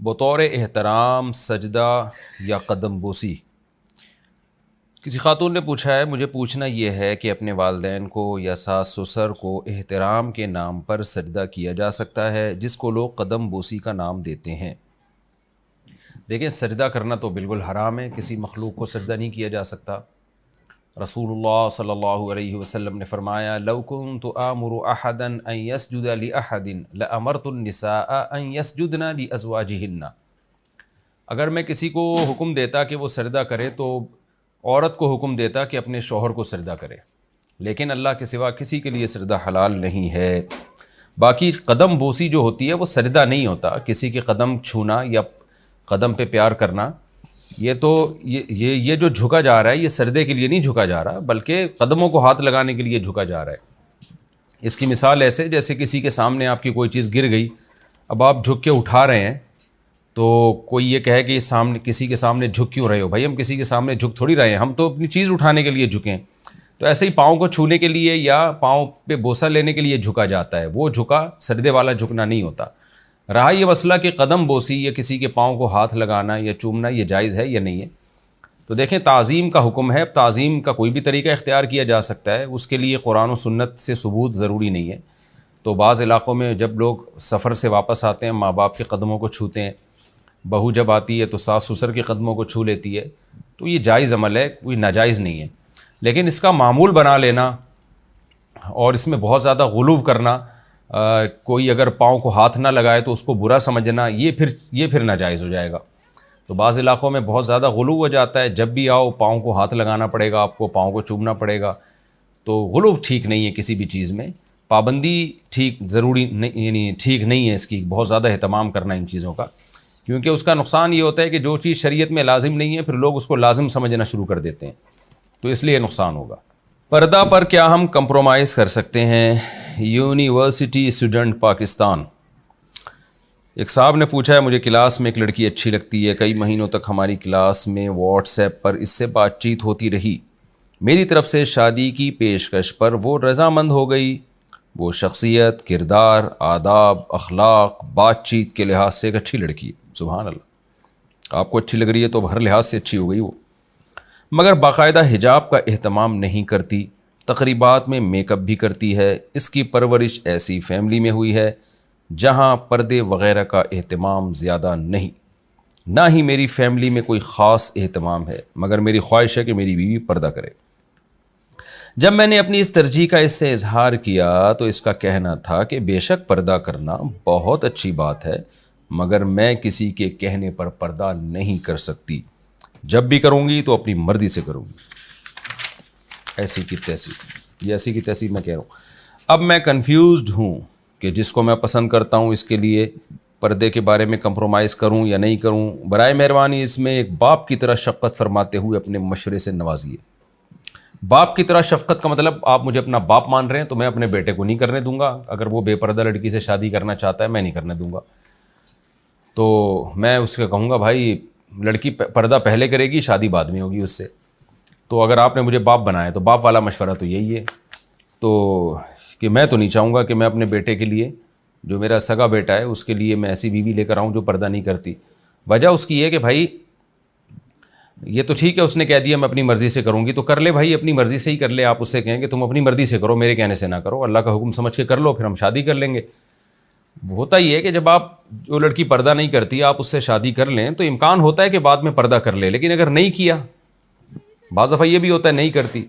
بطور احترام سجدہ یا قدم بوسی۔ کسی خاتون نے پوچھا ہے، مجھے پوچھنا یہ ہے کہ اپنے والدین کو یا ساس سسر کو احترام کے نام پر سجدہ کیا جا سکتا ہے جس کو لوگ قدم بوسی کا نام دیتے ہیں؟ دیکھیں، سجدہ کرنا تو بالکل حرام ہے، کسی مخلوق کو سجدہ نہیں کیا جا سکتا۔ رسول اللہ صلی اللہ علیہ وسلم نے فرمایا، لو کنت آمر احدا ان یسجد لاحد لامرت النساء ان یسجدن لازواجہن۔ اگر میں کسی کو حکم دیتا کہ وہ سجدہ کرے تو عورت کو حکم دیتا کہ اپنے شوہر کو سجدہ کرے، لیکن اللہ کے سوا کسی کے لیے سجدہ حلال نہیں ہے۔ باقی قدم بوسی جو ہوتی ہے وہ سجدہ نہیں ہوتا، کسی کے قدم چھونا یا قدم پہ پیار کرنا، یہ تو یہ جو جھکا جا رہا ہے یہ سجدے کے لیے نہیں جھکا جا رہا، بلکہ قدموں کو ہاتھ لگانے کے لیے جھکا جا رہا ہے۔ اس کی مثال ایسے جیسے کسی کے سامنے آپ کی کوئی چیز گر گئی، اب آپ جھک کے اٹھا رہے ہیں، تو کوئی یہ کہے کہ سامنے کسی کے سامنے جھک کیوں رہے ہو؟ بھائی ہم کسی کے سامنے جھک تھوڑی رہے ہیں، ہم تو اپنی چیز اٹھانے کے لیے جھکیں۔ تو ایسے ہی پاؤں کو چھونے کے لیے یا پاؤں پہ بوسہ لینے کے لیے جھکا جاتا ہے، وہ جھکا سجدے والا جھکنا نہیں ہوتا۔ رہا یہ مسئلہ کہ قدم بوسی یا کسی کے پاؤں کو ہاتھ لگانا یا چومنا یہ جائز ہے یا نہیں ہے، تو دیکھیں تعظیم کا حکم ہے، تعظیم کا کوئی بھی طریقہ اختیار کیا جا سکتا ہے، اس کے لیے قرآن و سنت سے ثبوت ضروری نہیں ہے۔ تو بعض علاقوں میں جب لوگ سفر سے واپس آتے ہیں ماں باپ کے قدموں کو چھوتے ہیں، بہو جب آتی ہے تو ساس سسر کے قدموں کو چھو لیتی ہے، تو یہ جائز عمل ہے، کوئی ناجائز نہیں ہے۔ لیکن اس کا معمول بنا لینا اور اس میں بہت زیادہ غلو کرنا، کوئی اگر پاؤں کو ہاتھ نہ لگائے تو اس کو برا سمجھنا، یہ پھر ناجائز ہو جائے گا۔ تو بعض علاقوں میں بہت زیادہ غلو ہو جاتا ہے، جب بھی آؤ پاؤں کو ہاتھ لگانا پڑے گا، آپ کو پاؤں کو چومنا پڑے گا، تو غلو ٹھیک نہیں ہے کسی بھی چیز میں، پابندی ٹھیک ضروری نہیں، یعنی ٹھیک نہیں ہے اس کی بہت زیادہ اہتمام کرنا ان چیزوں کا، کیونکہ اس کا نقصان یہ ہوتا ہے کہ جو چیز شریعت میں لازم نہیں ہے پھر لوگ اس کو لازم سمجھنا شروع کر دیتے ہیں، تو اس لیے نقصان ہوگا۔ پردہ پر کیا ہم کمپرومائز کر سکتے ہیں؟ University student Pakistan. ایک صاحب نے پوچھا ہے، مجھے کلاس میں ایک لڑکی اچھی لگتی ہے، کئی مہینوں تک ہماری کلاس میں واٹس ایپ پر اس سے بات چیت ہوتی رہی، میری طرف سے شادی کی پیشکش پر وہ رضامند ہو گئی، وہ شخصیت، کردار، آداب، اخلاق، بات چیت کے لحاظ سے ایک اچھی لڑکی ہے، سبحان اللہ، آپ کو اچھی لگ رہی ہے تو ہر لحاظ سے اچھی ہو گئی وہ، مگر باقاعدہ حجاب کا اہتمام نہیں کرتی، تقریبات میں میک اپ بھی کرتی ہے، اس کی پرورش ایسی فیملی میں ہوئی ہے جہاں پردے وغیرہ کا اہتمام زیادہ نہیں، نہ ہی میری فیملی میں کوئی خاص اہتمام ہے، مگر میری خواہش ہے کہ میری بیوی پردہ کرے۔ جب میں نے اپنی اس ترجیح کا اس سے اظہار کیا تو اس کا کہنا تھا کہ بے شک پردہ کرنا بہت اچھی بات ہے، مگر میں کسی کے کہنے پر پردہ نہیں کر سکتی، جب بھی کروں گی تو اپنی مرضی سے کروں گی۔ ایسی کی تیسی، یہ ایسی کی تیسی میں کہہ رہا ہوں۔ اب میں کنفیوزڈ ہوں کہ جس کو میں پسند کرتا ہوں اس کے لیے پردے کے بارے میں کمپرومائز کروں یا نہیں کروں، برائے مہربانی اس میں ایک باپ کی طرح شفقت فرماتے ہوئے اپنے مشورے سے نوازیے۔ باپ کی طرح شفقت کا مطلب آپ مجھے اپنا باپ مان رہے ہیں تو میں اپنے بیٹے کو نہیں کرنے دوں گا، اگر وہ بے پردہ لڑکی سے شادی کرنا چاہتا ہے میں نہیں کرنے دوں گا، تو میں اس کو کہوں گا بھائی لڑکی پردہ پہلے کرے گی، شادی بعد میں ہوگی اس سے، تو اگر آپ نے مجھے باپ بنایا تو باپ والا مشورہ تو یہی ہے، تو کہ میں تو نہیں چاہوں گا کہ میں اپنے بیٹے کے لیے، جو میرا سگا بیٹا ہے اس کے لیے میں ایسی بیوی لے کر آؤں جو پردہ نہیں کرتی۔ وجہ اس کی یہ کہ بھائی یہ تو ٹھیک ہے اس نے کہہ دیا میں اپنی مرضی سے کروں گی تو کر لے بھائی، اپنی مرضی سے ہی کر لے، آپ اس سے کہیں کہ تم اپنی مرضی سے کرو، میرے کہنے سے نہ کرو، اللہ کا حکم سمجھ کے کر لو، پھر ہم شادی کر لیں گے۔ ہوتا ہی ہے کہ جب آپ جو لڑکی پردہ نہیں کرتی آپ اس سے شادی کر لیں تو امکان ہوتا ہے کہ بعد میں پردہ کر لے، لیکن اگر نہیں کیا، بعض دفعہ یہ بھی ہوتا ہے نہیں کرتی،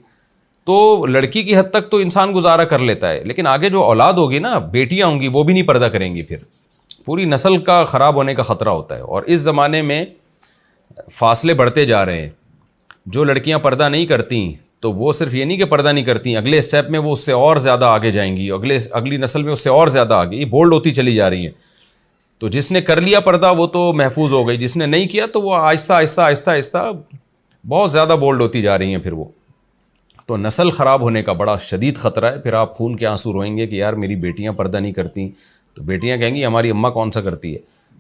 تو لڑکی کی حد تک تو انسان گزارا کر لیتا ہے، لیکن آگے جو اولاد ہوگی نا، بیٹیاں ہوں گی، وہ بھی نہیں پردہ کریں گی، پھر پوری نسل کا خراب ہونے کا خطرہ ہوتا ہے۔ اور اس زمانے میں فاصلے بڑھتے جا رہے ہیں، جو لڑکیاں پردہ نہیں کرتی تو وہ صرف یہ نہیں کہ پردہ نہیں کرتی، اگلے اسٹیپ میں وہ اس سے اور زیادہ آگے جائیں گی، اگلی نسل میں اس سے اور زیادہ آگے، یہ بولڈ ہوتی چلی جا رہی ہیں۔ تو جس نے کر لیا پردہ وہ تو محفوظ ہو گئی، جس نے نہیں کیا تو وہ آہستہ آہستہ آہستہ آہستہ بہت زیادہ بولڈ ہوتی جا رہی ہیں، پھر وہ تو نسل خراب ہونے کا بڑا شدید خطرہ ہے۔ پھر آپ خون کے آنسو روئیں گے کہ یار میری بیٹیاں پردہ نہیں کرتی، تو بیٹیاں کہیں گی ہماری اماں کون سا کرتی ہے،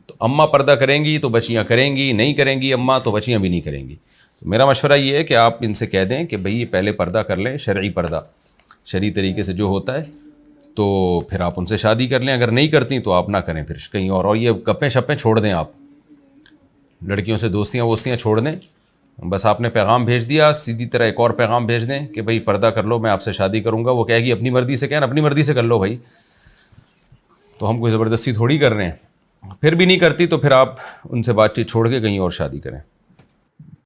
تو اماں پردہ کریں گی تو بچیاں کریں گی، نہیں کریں گی اماں تو بچیاں بھی نہیں کریں گی۔ تو میرا مشورہ یہ ہے کہ آپ ان سے کہہ دیں کہ بھئی یہ پہلے پردہ کر لیں، شرعی پردہ، شرعی طریقے سے جو ہوتا ہے، تو پھر آپ ان سے شادی کر لیں، اگر نہیں کرتی تو آپ نہ کریں پھر کہیں اور یہ گپیں شپیں چھوڑ دیں آپ۔ لڑکیوں سے دوستیاں ووستیاں چھوڑ دیں. بس آپ نے پیغام بھیج دیا, سیدھی طرح ایک اور پیغام بھیج دیں کہ بھئی پردہ کر لو, میں آپ سے شادی کروں گا. وہ کہے گی اپنی مرضی سے, کہنا اپنی مرضی سے کر لو بھائی, تو ہم کوئی زبردستی تھوڑی کر رہے ہیں. پھر بھی نہیں کرتی تو پھر آپ ان سے بات چیت چھوڑ کے کہیں اور شادی کریں.